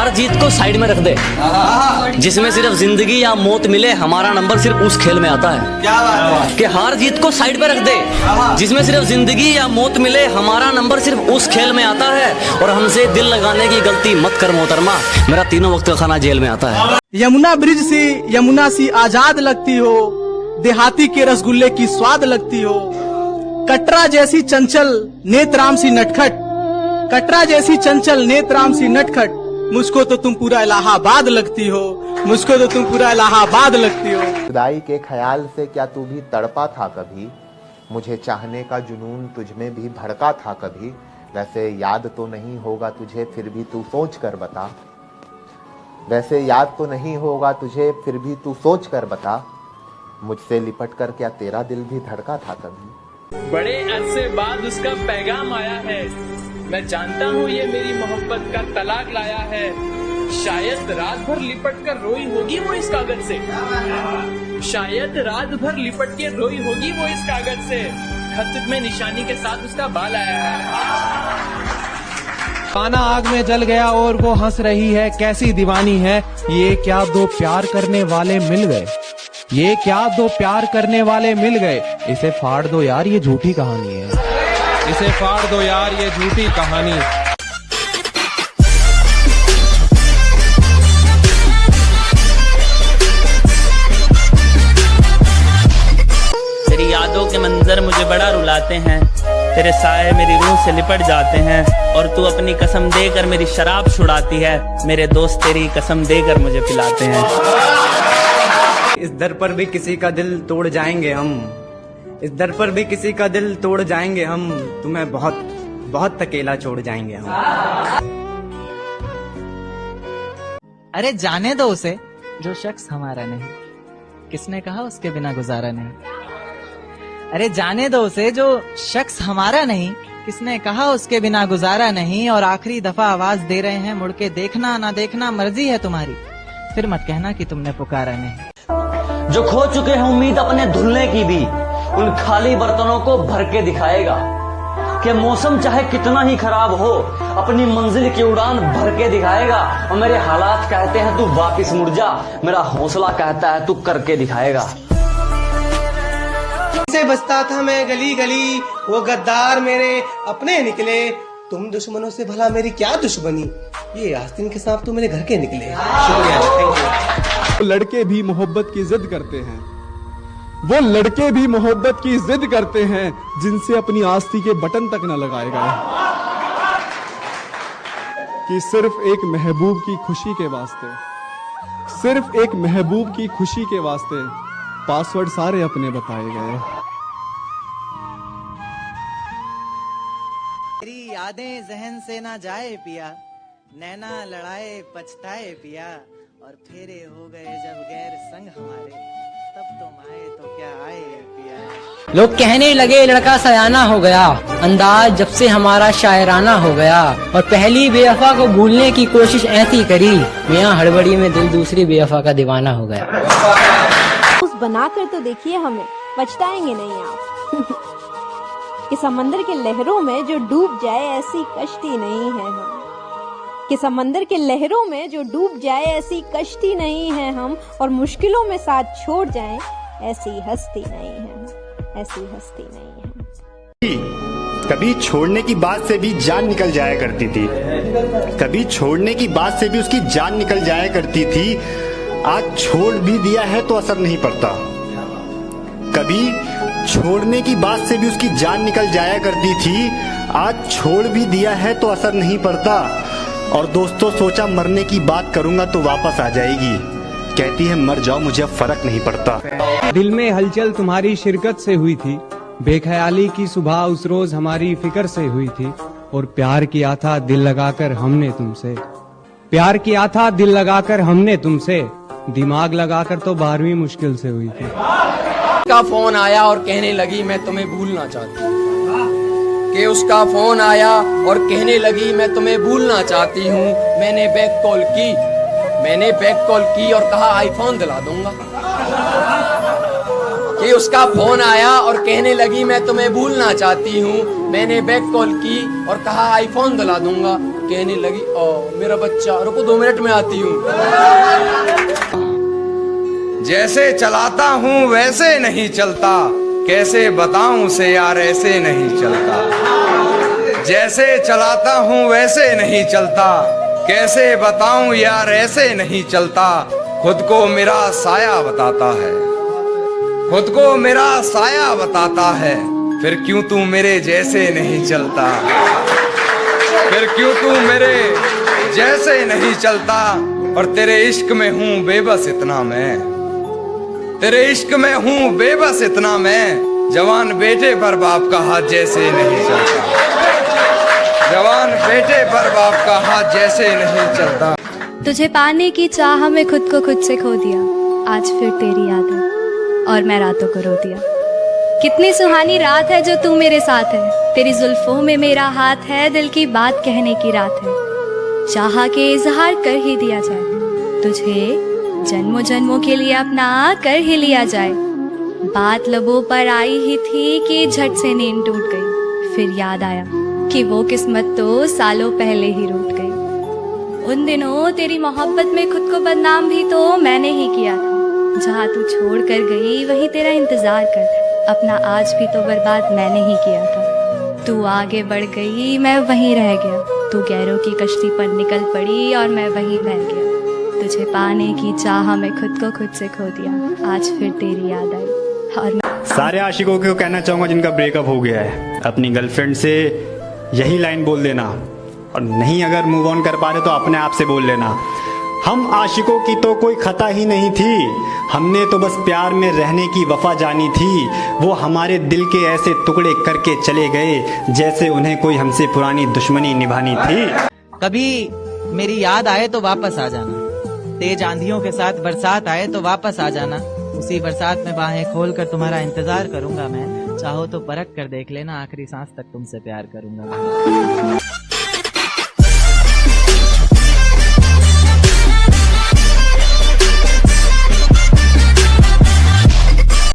हार जीत को साइड में रख दे, जिसमें सिर्फ जिंदगी या मौत मिले हमारा नंबर सिर्फ उस खेल में आता है। क्या बात है? कि हार जीत को साइड में रख दे, जिसमें सिर्फ जिंदगी या मौत मिले हमारा नंबर सिर्फ उस खेल में आता है। और हमसे दिल लगाने की गलती मत कर मोहतरमा, मेरा तीनों वक्त का खाना जेल में आता है। यमुना ब्रिज से यमुना सी आजाद लगती हो, देहाती के रसगुल्ले की स्वाद लगती हो। कटरा जैसी चंचल नेत्राम सी नटखट, कटरा जैसी चंचल नेत्राम सी नटखट, मुझको तो तुम पूरा इलाहाबाद लगती हो, मुझको तो तुम पूरा इलाहाबाद लगती हो। खुदाई के ख्याल से क्या तू भी तड़पा था कभी, मुझे चाहने का जुनून तुझमें भी भड़का था कभी। वैसे याद तो नहीं होगा तुझे फिर भी तू सोच कर बता, वैसे याद तो नहीं होगा तुझे फिर भी तू सोच कर बता, मुझसे लिपट कर क्या तेरा दिल भी धड़का था कभी। बड़े अरसे बाद उसका पैगाम आया है, मैं जानता हूँ ये मेरी मोहब्बत का तलाक लाया है। शायद रात भर लिपट कर रोई होगी वो इस कागज से, शायद रात भर लिपट के रोई होगी वो इस कागज से। खत में निशानी के साथ उसका बाल आया है। पाना आग में जल गया और वो हंस रही है, कैसी दीवानी है ये, क्या दो प्यार करने वाले मिल गए, ये क्या दो प्यार करने वाले मिल गए। इसे फाड़ दो यार ये झूठी कहानी है, इसे फाड़ दो यार ये झूठी कहानी। तेरी यादों के मंजर मुझे बड़ा रुलाते हैं, तेरे साए मेरी रूह से लिपट जाते हैं। और तू अपनी कसम देकर मेरी शराब छुड़ाती है, मेरे दोस्त तेरी कसम देकर मुझे पिलाते हैं। इस दर पर भी किसी का दिल तोड़ जाएंगे हम, इस दर पर भी किसी का दिल तोड़ जाएंगे हम, तुम्हें बहुत बहुत अकेला छोड़ जाएंगे हम। अरे जाने दो उसे जो शख्स हमारा नहीं, किसने कहा उसके बिना गुजारा नहीं। अरे जाने दो उसे जो शख्स हमारा नहीं, किसने कहा उसके बिना गुजारा नहीं। और आखिरी दफा आवाज दे रहे हैं, मुड़ के देखना ना देखना मर्जी है तुम्हारी, फिर मत कहना कि तुमने पुकारा नहीं। जो खो चुके हैं उम्मीद अपने धुलने की भी, उन खाली बर्तनों को भर के दिखाएगा। कि मौसम चाहे कितना ही खराब हो, अपनी मंजिल की उड़ान भर के दिखाएगा। और मेरे हालात कहते हैं तू वापिस मुड़ जा, मेरा हौसला कहता है तू करके दिखाएगा। से बसता था मैं गली गली, वो गद्दार मेरे अपने निकले। तुम दुश्मनों से भला मेरी क्या दुश्मनी, ये आस्तीन के सांप तो मेरे घर के निकले। शुक्रिया, थैंक यू। लड़के भी मोहब्बत की जिद करते हैं, वो लड़के भी मोहब्बत की जिद करते हैं, जिनसे अपनी आस्ती के बटन तक न लगाए गए। कि सिर्फ एक महबूब की खुशी के वास्ते, सिर्फ एक महबूब की खुशी के वास्ते पासवर्ड सारे अपने बताए गए। तेरी यादें जहन से ना जाए पिया, नैना लड़ाए पछताए पिया। और फेरे हो गए जब गैर संग हमारे, तब तुम आए तो क्या आए पिया। लोग कहने लगे लड़का सयाना हो गया, अंदाज जब से हमारा शायराना हो गया। और पहली बेवफा को भूलने की कोशिश ऐसी करी, मियां हड़बड़ी में दिल दूसरी बेवफा का दीवाना हो गया। बनाकर तो देखिए हमें, पछताएंगे नहीं आप। कि समंदर के लहरों में जो डूब जाए ऐसी कश्ती नहीं है हम, कि समंदर के लहरों में जो डूब जाए ऐसी कश्ती नहीं है हम। और मुश्किलों में साथ छोड़ जाएं ऐसी हस्ती नहीं है हम, ऐसी हस्ती नहीं है। कभी छोड़ने की बात से भी जान निकल जाया करती थी, कभी छोड़ने की बात से भी उसकी जान निकल जाया करती थी। आज छोड़ भी दिया है तो असर नहीं पड़ता, कभी छोड़ने की बात से भी उसकी जान निकल जाया करती थी। आज छोड़ भी दिया है तो असर नहीं पड़ता। और दोस्तों सोचा मरने की बात करूंगा तो वापस आ जाएगी, कहती है मर जाओ मुझे अब फर्क नहीं पड़ता। दिल में हलचल तुम्हारी शिरकत से हुई थी, बेख्याली की सुबह उस रोज हमारी फिक्र से हुई थी। और प्यार किया था दिल लगाकर हमने तुमसे, प्यार किया था दिल लगाकर हमने तुमसे, दिमाग लगाकर तो 12वीं मुश्किल से हुई थी। का फोन आया और कहने लगी मैं तुम्हें भूलना चाहती हूँ, कि उसका फोन आया और कहने लगी मैं तुम्हें भूलना चाहती हूँ। मैंने बैक कॉल की, मैंने बैक कॉल की और कहा आईफोन दिला दूंगा। कि उसका फोन आया और कहने लगी मैं तुम्हें भूलना चाहती हूँ, मैंने बैक कॉल की और कहा आईफोन दिला दूंगा। कहने लगी, ओ मेरा बच्चा, रुको 2 मिनट में आती हूँ। जैसे चलाता हूँ वैसे नहीं चलता, कैसे बताऊं उसे यार ऐसे नहीं चलता। जैसे चलाता हूँ वैसे नहीं चलता, कैसे बताऊं यार ऐसे नहीं चलता। खुद को मेरा साया बताता है, खुद को मेरा साया बताता है, फिर क्यों तू मेरे जैसे नहीं चलता, फिर क्यों तू मेरे जैसे नहीं चलता। और तेरे इश्क में हूँ बेबस इतना मैं, तेरे इश्क में हूँ बेबस इतना मैं, जवान बेटे पर बाप का हाथ जैसे नहीं चलता, जवान बेटे पर बाप का हाथ जैसे नहीं चलता। तुझे पाने की चाह में खुद को खुद से खो दिया, आज फिर तेरी याद है और मैं रातों को रो दिया। कितनी सुहानी रात है जो तू मेरे साथ है, तेरी जुल्फों में मेरा हाथ है, दिल की बात कहने की रात है, चाह के इजहार कर ही दिया जाए, तुझे जन्मों जन्मों के लिए अपना कर ही लिया जाए। बात लबों पर आई ही थी कि झट से नींद टूट गई, फिर याद आया कि वो किस्मत तो सालों पहले ही रूठ गई। उन दिनों तेरी मोहब्बत में खुद को बदनाम भी तो मैंने ही किया था, जहाँ तू छोड़ कर गई वहीं तेरा इंतजार कर, अपना आज भी तो बर्बाद मैंने ही किया था। तू आगे बढ़ गई मैं वहीं रह गया, तू गैरों की कश्ती पर निकल पड़ी और मैं वहीं बह गया। तुझे पाने की चाह में खुद को खुद से खो दिया, आज फिर तेरी याद आई और सारे आशिकों को कहना चाहूँगा जिनका ब्रेकअप हो गया है, अपनी गर्लफ्रेंड से यही लाइन बोल देना, और नहीं अगर मूव ऑन कर पा रहे तो अपने आप से बोल लेना, हम आशिकों की तो कोई खता ही नहीं थी, हमने तो बस प्यार में रहने की वफा जानी थी, वो हमारे दिल के ऐसे टुकड़े करके चले गए जैसे उन्हें कोई हमसे पुरानी दुश्मनी निभानी थी। कभी मेरी याद आए तो वापस आ जाना, तेज आंधियों के साथ बरसात आए तो वापस आ जाना, उसी बरसात में बाहें खोलकर तुम्हारा इंतजार करूंगा मैं, चाहो तो परख कर देख लेना, आखिरी सांस तक तुमसे प्यार करूंगा।